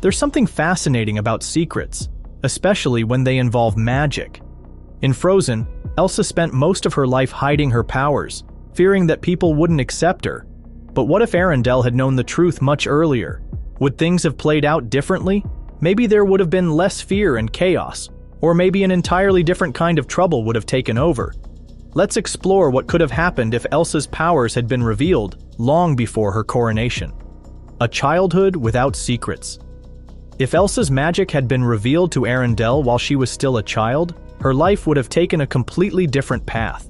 There's something fascinating about secrets, especially when they involve magic. In Frozen, Elsa spent most of her life hiding her powers, fearing that people wouldn't accept her. But what if Arendelle had known the truth much earlier? Would things have played out differently? Maybe there would have been less fear and chaos, or maybe an entirely different kind of trouble would have taken over. Let's explore what could have happened if Elsa's powers had been revealed long before her coronation. A childhood without secrets. If Elsa's magic had been revealed to Arendelle while she was still a child, her life would have taken a completely different path.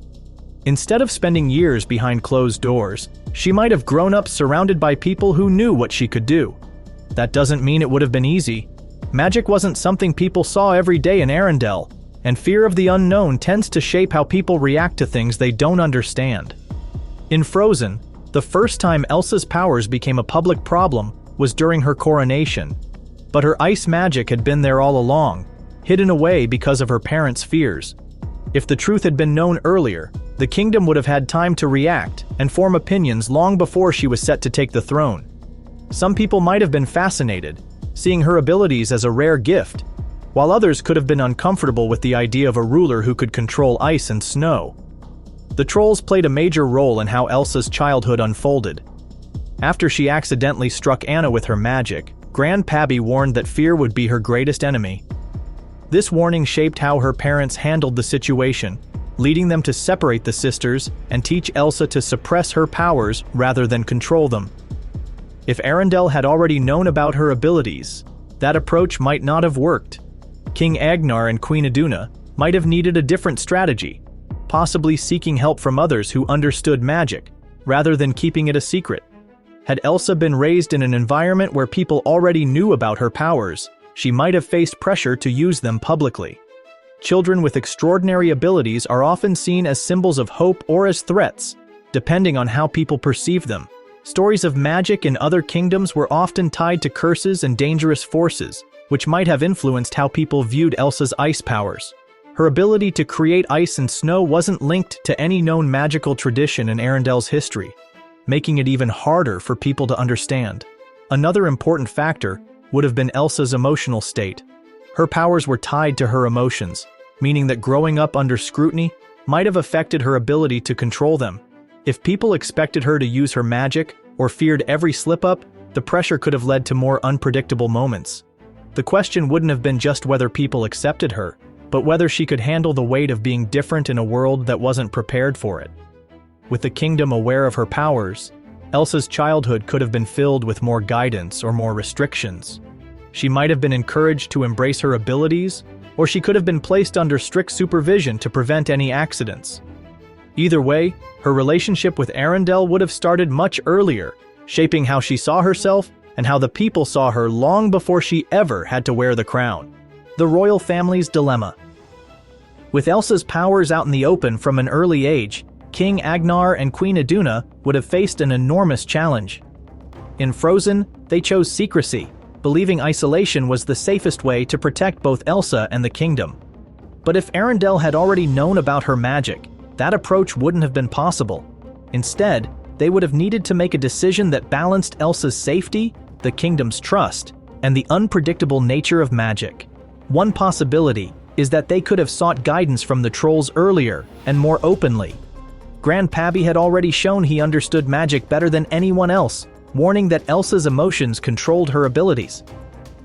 Instead of spending years behind closed doors, she might have grown up surrounded by people who knew what she could do. That doesn't mean it would have been easy. Magic wasn't something people saw every day in Arendelle, and fear of the unknown tends to shape how people react to things they don't understand. In Frozen, the first time Elsa's powers became a public problem was during her coronation. But her ice magic had been there all along, hidden away because of her parents' fears. If the truth had been known earlier, the kingdom would have had time to react and form opinions long before she was set to take the throne. Some people might have been fascinated, seeing her abilities as a rare gift, while others could have been uncomfortable with the idea of a ruler who could control ice and snow. The trolls played a major role in how Elsa's childhood unfolded. After she accidentally struck Anna with her magic, Grandpappy warned that fear would be her greatest enemy. This warning shaped how her parents handled the situation, leading them to separate the sisters and teach Elsa to suppress her powers rather than control them. If Arendelle had already known about her abilities, that approach might not have worked. King Agnar and Queen Iduna might have needed a different strategy, possibly seeking help from others who understood magic, rather than keeping it a secret. Had Elsa been raised in an environment where people already knew about her powers, she might have faced pressure to use them publicly. Children with extraordinary abilities are often seen as symbols of hope or as threats, depending on how people perceive them. Stories of magic in other kingdoms were often tied to curses and dangerous forces, which might have influenced how people viewed Elsa's ice powers. Her ability to create ice and snow wasn't linked to any known magical tradition in Arendelle's history, making it even harder for people to understand. Another important factor would have been Elsa's emotional state. Her powers were tied to her emotions, meaning that growing up under scrutiny might have affected her ability to control them. If people expected her to use her magic or feared every slip-up, the pressure could have led to more unpredictable moments. The question wouldn't have been just whether people accepted her, but whether she could handle the weight of being different in a world that wasn't prepared for it. With the kingdom aware of her powers, Elsa's childhood could have been filled with more guidance or more restrictions. She might have been encouraged to embrace her abilities, or she could have been placed under strict supervision to prevent any accidents. Either way, her relationship with Arendelle would have started much earlier, shaping how she saw herself and how the people saw her long before she ever had to wear the crown. The royal family's dilemma. With Elsa's powers out in the open from an early age, King Agnar and Queen Iduna would have faced an enormous challenge. In Frozen, they chose secrecy, believing isolation was the safest way to protect both Elsa and the kingdom. But if Arendelle had already known about her magic, that approach wouldn't have been possible. Instead, they would have needed to make a decision that balanced Elsa's safety, the kingdom's trust, and the unpredictable nature of magic. One possibility is that they could have sought guidance from the trolls earlier and more openly. Grandpappy had already shown he understood magic better than anyone else, warning that Elsa's emotions controlled her abilities.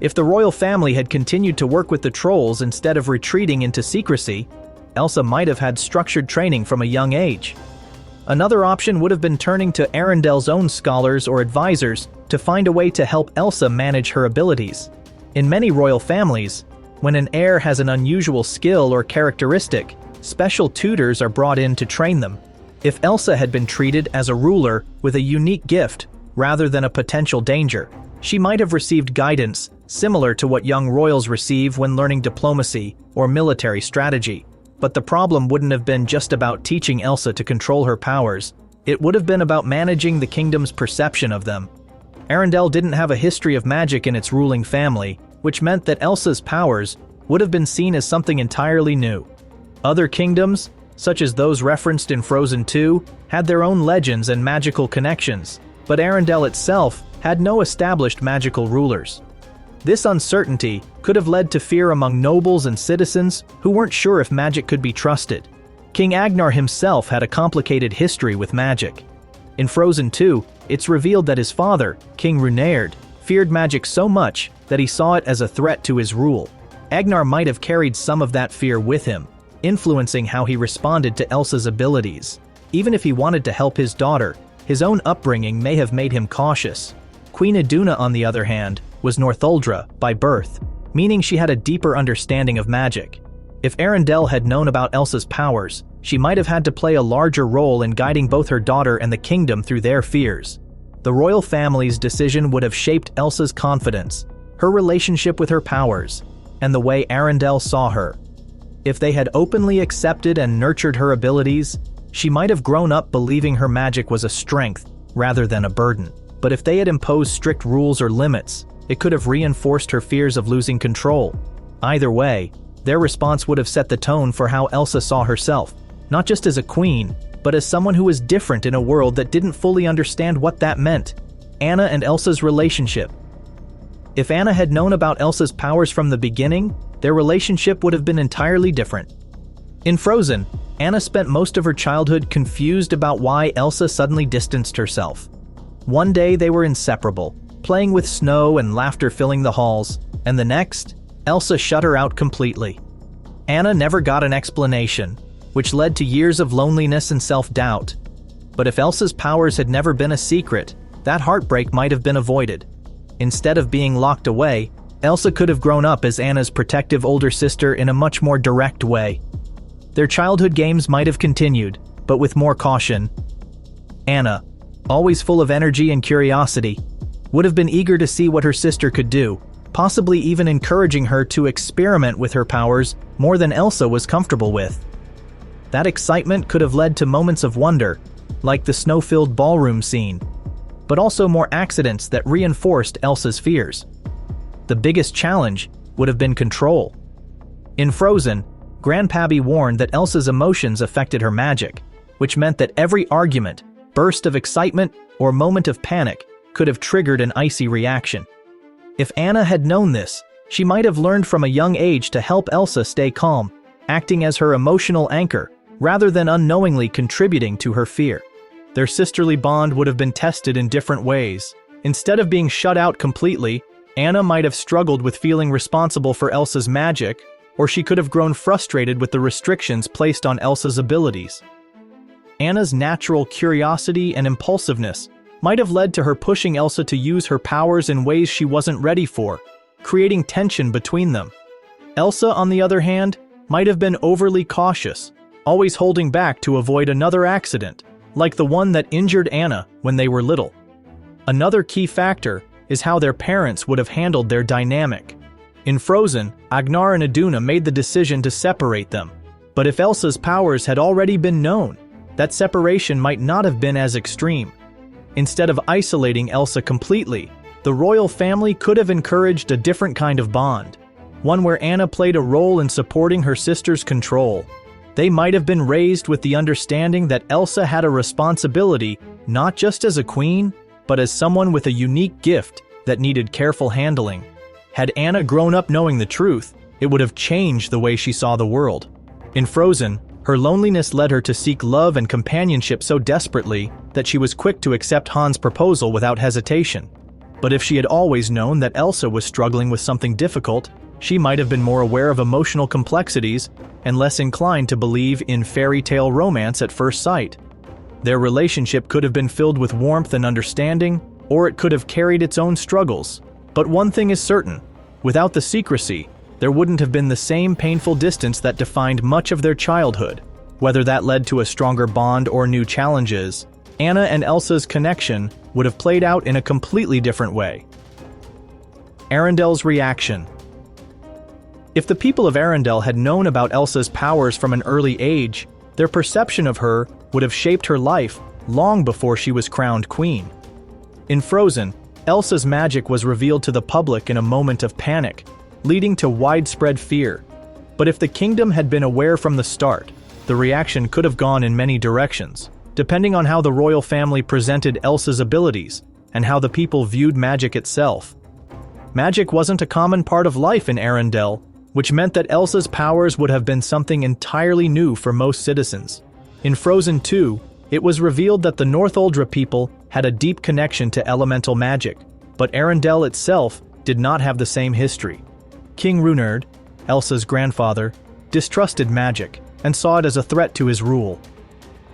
If the royal family had continued to work with the trolls instead of retreating into secrecy, Elsa might have had structured training from a young age. Another option would have been turning to Arendelle's own scholars or advisors to find a way to help Elsa manage her abilities. In many royal families, when an heir has an unusual skill or characteristic, special tutors are brought in to train them. If Elsa had been treated as a ruler with a unique gift rather than a potential danger, she might have received guidance similar to what young royals receive when learning diplomacy or military strategy. But the problem wouldn't have been just about teaching Elsa to control her powers. It would have been about managing the kingdom's perception of them. Arendelle didn't have a history of magic in its ruling family, which meant that Elsa's powers would have been seen as something entirely new. Other kingdoms, such as those referenced in Frozen 2, had their own legends and magical connections, but Arendelle itself had no established magical rulers. This uncertainty could have led to fear among nobles and citizens who weren't sure if magic could be trusted. King Agnar himself had a complicated history with magic. In Frozen 2, it's revealed that his father, King Runeard, feared magic so much that he saw it as a threat to his rule. Agnar might have carried some of that fear with him, influencing how he responded to Elsa's abilities. Even if he wanted to help his daughter, his own upbringing may have made him cautious. Queen Iduna, on the other hand, was Northuldra by birth, meaning she had a deeper understanding of magic. If Arendelle had known about Elsa's powers, she might have had to play a larger role in guiding both her daughter and the kingdom through their fears. The royal family's decision would have shaped Elsa's confidence, her relationship with her powers, and the way Arendelle saw her. If they had openly accepted and nurtured her abilities, she might have grown up believing her magic was a strength rather than a burden. But if they had imposed strict rules or limits, it could have reinforced her fears of losing control. Either way, their response would have set the tone for how Elsa saw herself, not just as a queen, but as someone who was different in a world that didn't fully understand what that meant. Anna and Elsa's relationship. If Anna had known about Elsa's powers from the beginning, their relationship would have been entirely different. In Frozen, Anna spent most of her childhood confused about why Elsa suddenly distanced herself. One day they were inseparable, playing with snow and laughter filling the halls, and the next, Elsa shut her out completely. Anna never got an explanation, which led to years of loneliness and self-doubt. But if Elsa's powers had never been a secret, that heartbreak might have been avoided. Instead of being locked away, Elsa could have grown up as Anna's protective older sister in a much more direct way. Their childhood games might have continued, but with more caution. Anna, always full of energy and curiosity, would have been eager to see what her sister could do, possibly even encouraging her to experiment with her powers more than Elsa was comfortable with. That excitement could have led to moments of wonder, like the snow-filled ballroom scene, but also more accidents that reinforced Elsa's fears. The biggest challenge would have been control. In Frozen, Grandpappy warned that Elsa's emotions affected her magic, which meant that every argument, burst of excitement, or moment of panic could have triggered an icy reaction. If Anna had known this, she might have learned from a young age to help Elsa stay calm, acting as her emotional anchor, rather than unknowingly contributing to her fear. Their sisterly bond would have been tested in different ways. Instead of being shut out completely, Anna might have struggled with feeling responsible for Elsa's magic, or she could have grown frustrated with the restrictions placed on Elsa's abilities. Anna's natural curiosity and impulsiveness might have led to her pushing Elsa to use her powers in ways she wasn't ready for, creating tension between them. Elsa, on the other hand, might have been overly cautious, always holding back to avoid another accident, like the one that injured Anna when they were little. Another key factor is how their parents would have handled their dynamic. In Frozen, Agnar and Iduna made the decision to separate them. But if Elsa's powers had already been known, that separation might not have been as extreme. Instead of isolating Elsa completely, the royal family could have encouraged a different kind of bond, one where Anna played a role in supporting her sister's control. They might have been raised with the understanding that Elsa had a responsibility not just as a queen, but as someone with a unique gift that needed careful handling. Had Anna grown up knowing the truth, it would have changed the way she saw the world. In Frozen, her loneliness led her to seek love and companionship so desperately that she was quick to accept Han's proposal without hesitation. But if she had always known that Elsa was struggling with something difficult, she might have been more aware of emotional complexities and less inclined to believe in fairy tale romance at first sight. Their relationship could have been filled with warmth and understanding, or it could have carried its own struggles. But one thing is certain, without the secrecy, there wouldn't have been the same painful distance that defined much of their childhood. Whether that led to a stronger bond or new challenges, Anna and Elsa's connection would have played out in a completely different way. Arendelle's reaction. If the people of Arendelle had known about Elsa's powers from an early age, their perception of her would have shaped her life long before she was crowned queen. In Frozen, Elsa's magic was revealed to the public in a moment of panic, leading to widespread fear. But if the kingdom had been aware from the start, the reaction could have gone in many directions, depending on how the royal family presented Elsa's abilities and how the people viewed magic itself. Magic wasn't a common part of life in Arendelle, which meant that Elsa's powers would have been something entirely new for most citizens. In Frozen 2, it was revealed that the Northuldra people had a deep connection to elemental magic, but Arendelle itself did not have the same history. King Runerd, Elsa's grandfather, distrusted magic and saw it as a threat to his rule.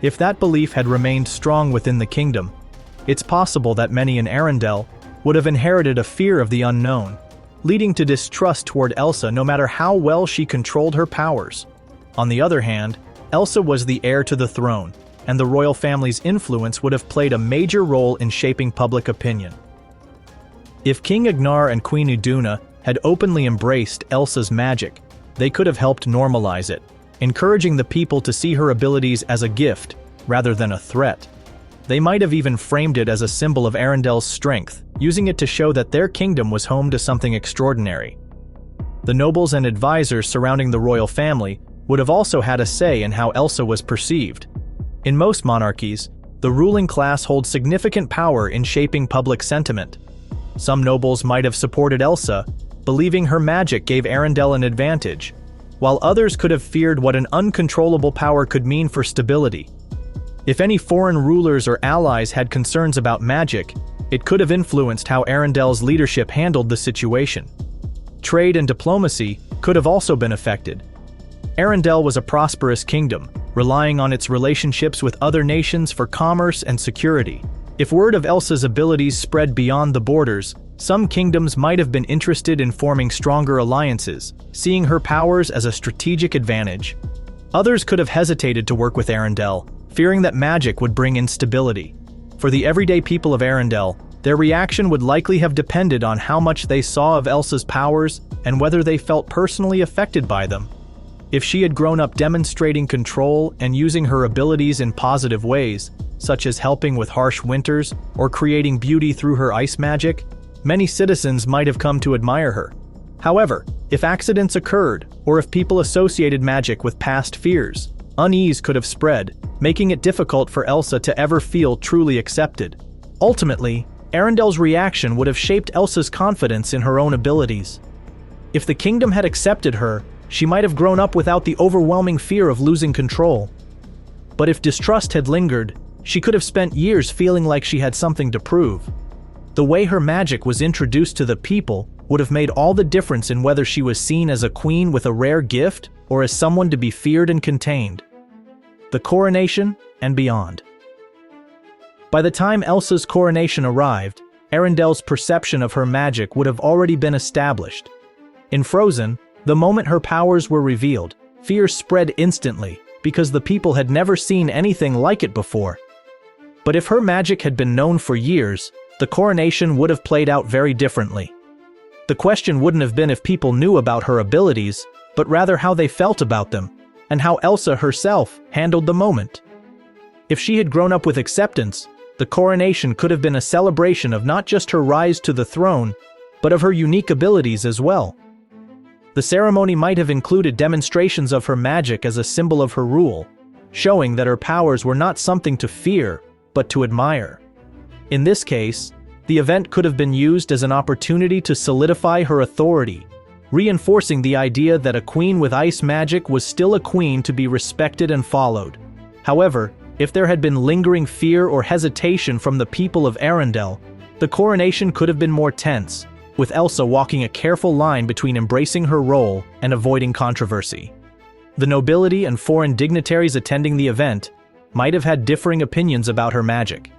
If that belief had remained strong within the kingdom, it's possible that many in Arendelle would have inherited a fear of the unknown, leading to distrust toward Elsa no matter how well she controlled her powers. On the other hand, Elsa was the heir to the throne, and the royal family's influence would have played a major role in shaping public opinion. If King Ignar and Queen Iduna had openly embraced Elsa's magic, they could have helped normalize it, encouraging the people to see her abilities as a gift rather than a threat. They might have even framed it as a symbol of Arendelle's strength, using it to show that their kingdom was home to something extraordinary. The nobles and advisors surrounding the royal family would have also had a say in how Elsa was perceived. In most monarchies, the ruling class holds significant power in shaping public sentiment. Some nobles might have supported Elsa, believing her magic gave Arendelle an advantage, while others could have feared what an uncontrollable power could mean for stability. If any foreign rulers or allies had concerns about magic, it could have influenced how Arendelle's leadership handled the situation. Trade and diplomacy could have also been affected. Arendelle was a prosperous kingdom, relying on its relationships with other nations for commerce and security. If word of Elsa's abilities spread beyond the borders, some kingdoms might have been interested in forming stronger alliances, seeing her powers as a strategic advantage. Others could have hesitated to work with Arendelle, fearing that magic would bring instability. For the everyday people of Arendelle, their reaction would likely have depended on how much they saw of Elsa's powers and whether they felt personally affected by them. If she had grown up demonstrating control and using her abilities in positive ways, such as helping with harsh winters or creating beauty through her ice magic, many citizens might have come to admire her. However, if accidents occurred, or if people associated magic with past fears, unease could have spread, making it difficult for Elsa to ever feel truly accepted. Ultimately, Arendelle's reaction would have shaped Elsa's confidence in her own abilities. If the kingdom had accepted her, she might have grown up without the overwhelming fear of losing control. But if distrust had lingered, she could have spent years feeling like she had something to prove. The way her magic was introduced to the people would have made all the difference in whether she was seen as a queen with a rare gift or as someone to be feared and contained. The coronation and beyond. By the time Elsa's coronation arrived, Arendelle's perception of her magic would have already been established. In Frozen, the moment her powers were revealed, fear spread instantly because the people had never seen anything like it before. But if her magic had been known for years, the coronation would have played out very differently. The question wouldn't have been if people knew about her abilities, but rather how they felt about them, and how Elsa herself handled the moment. If she had grown up with acceptance, the coronation could have been a celebration of not just her rise to the throne, but of her unique abilities as well. The ceremony might have included demonstrations of her magic as a symbol of her rule, showing that her powers were not something to fear, but to admire. In this case, the event could have been used as an opportunity to solidify her authority, reinforcing the idea that a queen with ice magic was still a queen to be respected and followed. However, if there had been lingering fear or hesitation from the people of Arendelle, the coronation could have been more tense, with Elsa walking a careful line between embracing her role and avoiding controversy. The nobility and foreign dignitaries attending the event might have had differing opinions about her magic.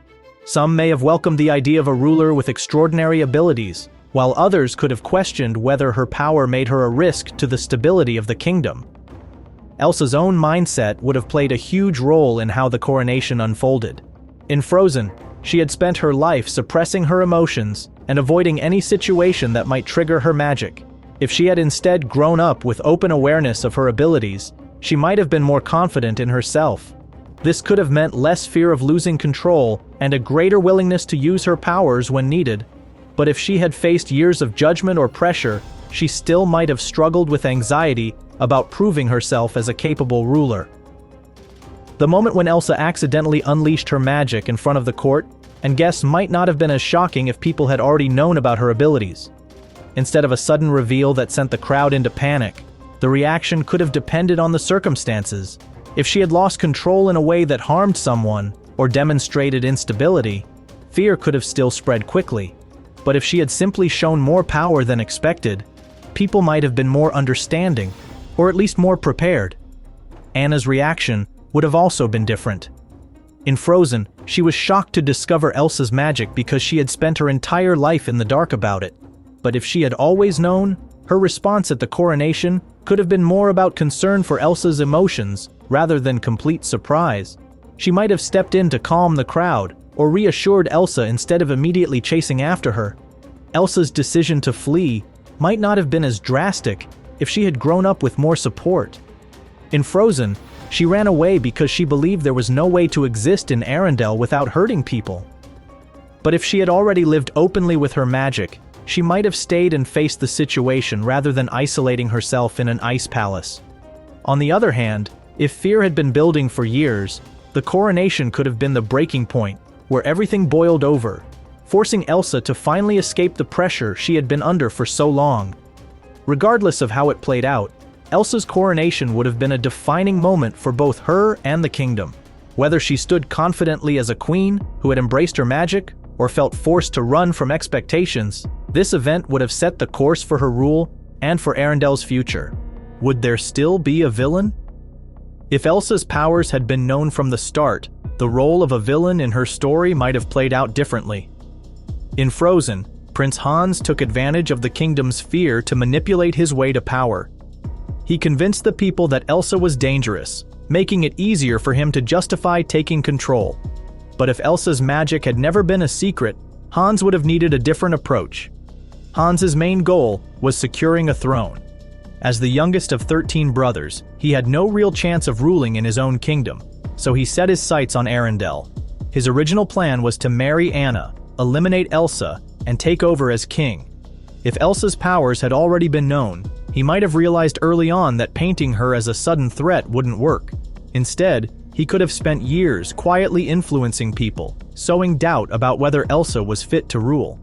Some may have welcomed the idea of a ruler with extraordinary abilities, while others could have questioned whether her power made her a risk to the stability of the kingdom. Elsa's own mindset would have played a huge role in how the coronation unfolded. In Frozen, she had spent her life suppressing her emotions and avoiding any situation that might trigger her magic. If she had instead grown up with open awareness of her abilities, she might have been more confident in herself. This could have meant less fear of losing control and a greater willingness to use her powers when needed. But if she had faced years of judgment or pressure, she still might have struggled with anxiety about proving herself as a capable ruler. The moment when Elsa accidentally unleashed her magic in front of the court and guests might not have been as shocking if people had already known about her abilities. instead of a sudden reveal that sent the crowd into panic. The reaction could have depended on the circumstances. If she had lost control in a way that harmed someone or demonstrated instability, fear could have still spread quickly. But if she had simply shown more power than expected, people might have been more understanding, or at least more prepared. Anna's reaction would have also been different. In Frozen, she was shocked to discover Elsa's magic because she had spent her entire life in the dark about it. But if she had always known, her response at the coronation could have been more about concern for Elsa's emotions rather than complete surprise. She might have stepped in to calm the crowd or reassured Elsa instead of immediately chasing after her. Elsa's decision to flee might not have been as drastic if she had grown up with more support. In Frozen, she ran away because she believed there was no way to exist in Arendelle without hurting people. But if she had already lived openly with her magic, she might have stayed and faced the situation rather than isolating herself in an ice palace. On the other hand, if fear had been building for years, the coronation could have been the breaking point, where everything boiled over, forcing Elsa to finally escape the pressure she had been under for so long. Regardless of how it played out, Elsa's coronation would have been a defining moment for both her and the kingdom. Whether she stood confidently as a queen who had embraced her magic or felt forced to run from expectations, this event would have set the course for her rule and for Arendelle's future. Would there still be a villain? If Elsa's powers had been known from the start, the role of a villain in her story might have played out differently. In Frozen, Prince Hans took advantage of the kingdom's fear to manipulate his way to power. He convinced the people that Elsa was dangerous, making it easier for him to justify taking control. But if Elsa's magic had never been a secret, Hans would have needed a different approach. Hans's main goal was securing a throne. As the youngest of 13 brothers, he had no real chance of ruling in his own kingdom, so he set his sights on Arendelle. His original plan was to marry Anna, eliminate Elsa, and take over as king. If Elsa's powers had already been known, he might have realized early on that painting her as a sudden threat wouldn't work. Instead, he could have spent years quietly influencing people, sowing doubt about whether Elsa was fit to rule.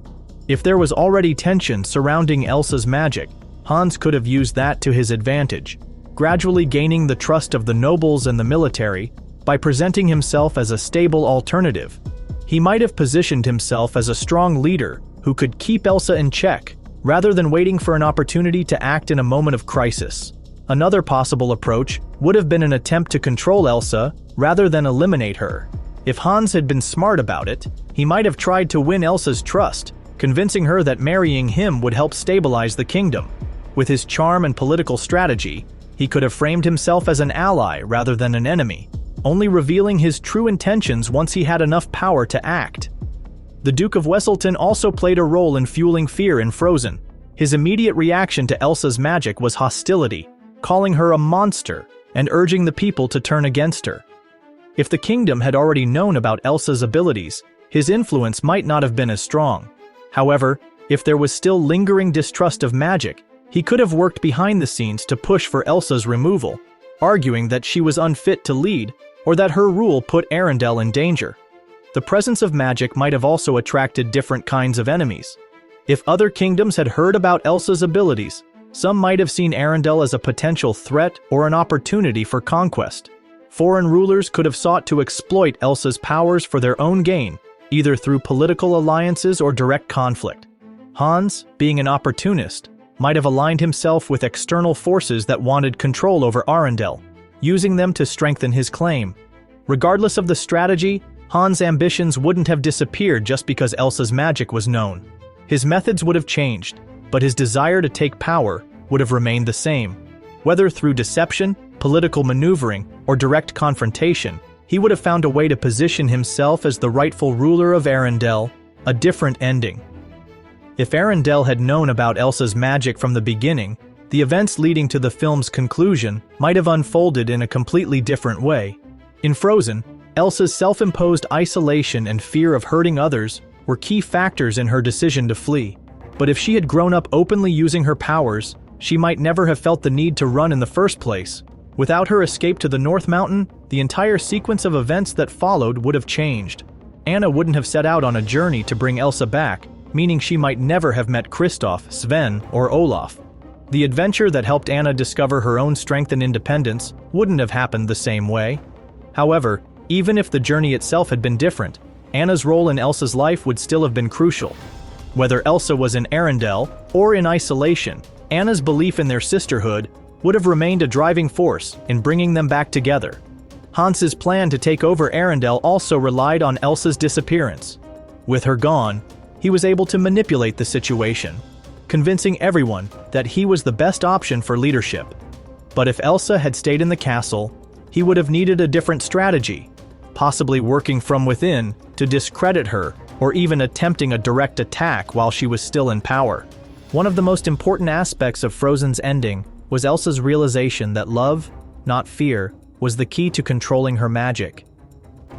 If there was already tension surrounding Elsa's magic, Hans could have used that to his advantage, gradually gaining the trust of the nobles and the military by presenting himself as a stable alternative. He might have positioned himself as a strong leader who could keep Elsa in check, rather than waiting for an opportunity to act in a moment of crisis. Another possible approach would have been an attempt to control Elsa rather than eliminate her. If Hans had been smart about it, he might have tried to win Elsa's trust, convincing her that marrying him would help stabilize the kingdom. With his charm and political strategy, he could have framed himself as an ally rather than an enemy, only revealing his true intentions once he had enough power to act. The Duke of Weselton also played a role in fueling fear in Frozen. His immediate reaction to Elsa's magic was hostility, calling her a monster and urging the people to turn against her. If the kingdom had already known about Elsa's abilities, his influence might not have been as strong. However, if there was still lingering distrust of magic, he could have worked behind the scenes to push for Elsa's removal, arguing that she was unfit to lead or that her rule put Arendelle in danger. The presence of magic might have also attracted different kinds of enemies. If other kingdoms had heard about Elsa's abilities, some might have seen Arendelle as a potential threat or an opportunity for conquest. Foreign rulers could have sought to exploit Elsa's powers for their own gain, either through political alliances or direct conflict. Hans, being an opportunist, might have aligned himself with external forces that wanted control over Arendelle, using them to strengthen his claim. Regardless of the strategy, Hans' ambitions wouldn't have disappeared just because Elsa's magic was known. His methods would have changed, but his desire to take power would have remained the same. Whether through deception, political maneuvering, or direct confrontation, he would have found a way to position himself as the rightful ruler of Arendelle, a different ending. If Arendelle had known about Elsa's magic from the beginning, the events leading to the film's conclusion might have unfolded in a completely different way. In Frozen, Elsa's self-imposed isolation and fear of hurting others were key factors in her decision to flee. But if she had grown up openly using her powers, she might never have felt the need to run in the first place. Without her escape to the North Mountain, the entire sequence of events that followed would have changed. Anna wouldn't have set out on a journey to bring Elsa back, meaning she might never have met Kristoff, Sven, or Olaf. The adventure that helped Anna discover her own strength and independence wouldn't have happened the same way. However, even if the journey itself had been different, Anna's role in Elsa's life would still have been crucial. Whether Elsa was in Arendelle or in isolation, Anna's belief in their sisterhood would have remained a driving force in bringing them back together. Hans's plan to take over Arendelle also relied on Elsa's disappearance. With her gone, he was able to manipulate the situation, convincing everyone that he was the best option for leadership. But if Elsa had stayed in the castle, he would have needed a different strategy, possibly working from within to discredit her or even attempting a direct attack while she was still in power. One of the most important aspects of Frozen's ending was Elsa's realization that love, not fear, was the key to controlling her magic.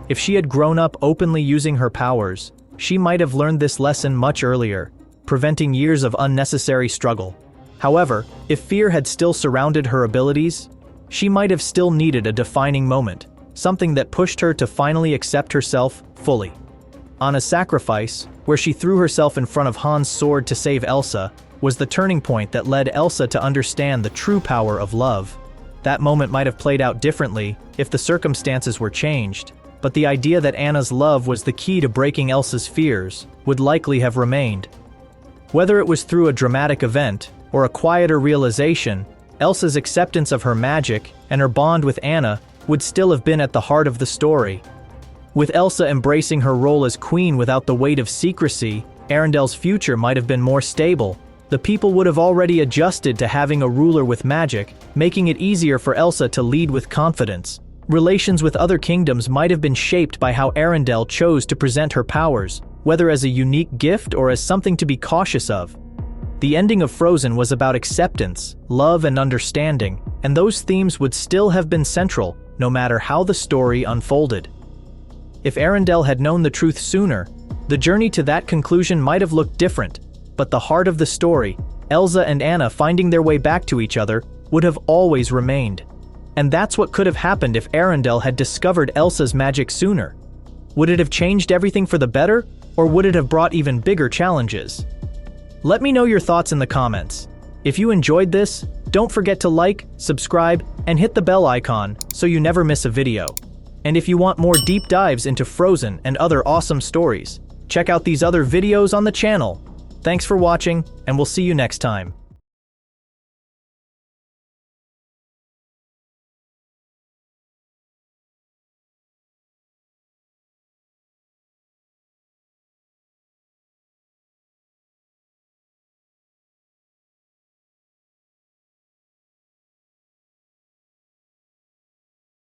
If she had grown up openly using her powers, she might have learned this lesson much earlier, preventing years of unnecessary struggle. However, if fear had still surrounded her abilities, she might have still needed a defining moment, something that pushed her to finally accept herself fully. Anna's sacrifice, where she threw herself in front of Hans' sword to save Elsa, was the turning point that led Elsa to understand the true power of love. That moment might have played out differently if the circumstances were changed, but the idea that Anna's love was the key to breaking Elsa's fears would likely have remained. Whether it was through a dramatic event or a quieter realization, Elsa's acceptance of her magic and her bond with Anna would still have been at the heart of the story. With Elsa embracing her role as queen without the weight of secrecy, Arendelle's future might have been more stable. The people would have already adjusted to having a ruler with magic, making it easier for Elsa to lead with confidence. Relations with other kingdoms might have been shaped by how Arendelle chose to present her powers, whether as a unique gift or as something to be cautious of. The ending of Frozen was about acceptance, love, and understanding, and those themes would still have been central, no matter how the story unfolded. If Arendelle had known the truth sooner, the journey to that conclusion might have looked different, but the heart of the story, Elsa and Anna finding their way back to each other, would have always remained. And that's what could have happened if Arendelle had discovered Elsa's magic sooner. Would it have changed everything for the better, or would it have brought even bigger challenges? Let me know your thoughts in the comments. If you enjoyed this, don't forget to like, subscribe, and hit the bell icon so you never miss a video. And if you want more deep dives into Frozen and other awesome stories, check out these other videos on the channel. Thanks for watching, and we'll see you next time.